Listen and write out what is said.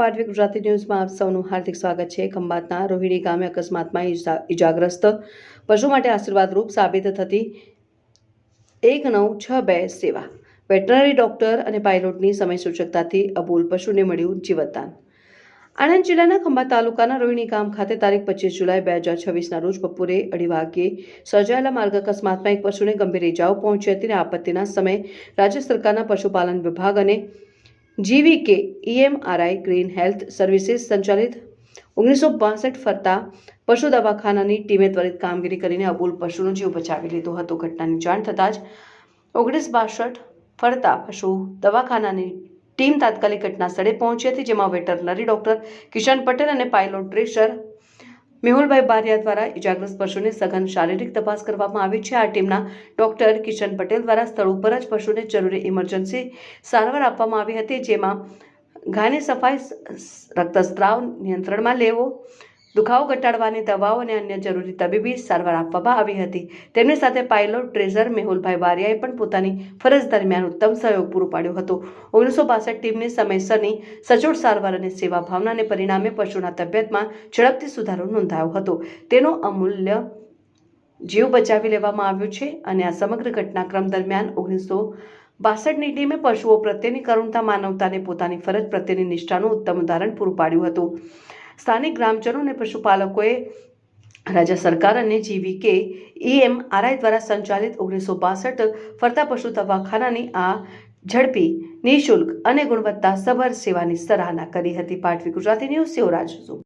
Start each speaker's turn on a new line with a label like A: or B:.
A: પાટવી ગુજરાતી ન્યૂઝમાં આપ સૌનું હાર્દિક સ્વાગત છે। ખંભાતના રોહિણી ગામે અકસ્માતમાં ઈજાગ્રસ્ત પશુ માટે આશીર્વાદરૂપ સાબિત થતી 1962 સેવા વેટરનરી ડોક્ટર અને પાયલોટની સમય સૂચકતાથી અબોલ પશુને મળ્યું જીવતદાન। આણંદ જિલ્લાના ખંભાત તાલુકાના રોહિણી ગામ ખાતે તારીખ 25 જુલાઈ 2026ના રોજ બપોરે 2:30 વાગ્યે સર્જાયેલા માર્ગ અકસ્માતમાં એક પશુને ગંભીર ઇજાઓ પહોંચી હતી અને આપત્તિના સમયે રાજ્ય સરકારના પશુપાલન વિભાગ અને GVK EMRI green health services સંચાલિત 1962 ફરતા પશુ દવાખાનાની ટીમે ત્વરિત કામગીરી કરીને અબોલ પશુનો જીવ બચાવી લીધો હતો। ઘટનાની જાણ થતાં જ 1962 ફરતા પશુ દવાખાનાની ટીમ તાત્કાલિક ઘટના સ્થળે પહોંચી હતી, જેમાં વેટરનરી ડોક્ટર કિશન પટેલ અને પાયલોટ ટ્રેસર મેહુલભાઈ બારિયા દ્વારા ઇજાગ્રસ્ત પશુને સઘન શારીરિક તપાસ કરવામાં આવી છે। આ ટીમના ડોક્ટર કિશન પટેલ દ્વારા સ્થળ ઉપર જ પશુને જરૂરી ઇમરજન્સી સારવાર આપવામાં આવી હતી, જેમાં ઘાની સફાઈ, રક્તસ્રાવ નિયંત્રણમાં લેવો, દુખાવો ઘટાડવાની દવાઓ અને અન્ય જરૂરી તબીબી સારવાર આપવામાં આવી હતી। તેમની સાથે પાયલોટ ટ્રેઝર મેહુલભાઈ બારિયાએ પણ પોતાની ફરજ દરમિયાન ઉત્તમ સહયોગ પૂરો પાડ્યો હતો। 1962 ટીમની સમયસરની સચોટ સારવાર અને સેવા ભાવનાને પરિણામે પશુના તબિયતમાં ઝડપથી સુધારો નોંધાયો હતો। તેનો અમૂલ્ય જીવ બચાવી લેવામાં આવ્યો છે અને આ સમગ્ર ઘટનાક્રમ દરમિયાન 1962ની ટીમે પશુઓ પ્રત્યેની કરુણતા, માનવતા અને પોતાની ફરજ પ્રત્યેની નિષ્ઠાનું ઉત્તમ ઉદાહરણ પૂરું પાડ્યું હતું। સ્થાનિક ગ્રામજનો અને પશુપાલકોએ રાજ્ય સરકાર અને GVK EMRI દ્વારા સંચાલિત 1962 ફરતા પશુ દવાખાનાની આ ઝડપી, નિઃશુલ્ક અને ગુણવત્તાસભર સેવાની સરાહના કરી હતી। પાટવી ગુજરાતી ન્યૂઝ સેવ રાજુ।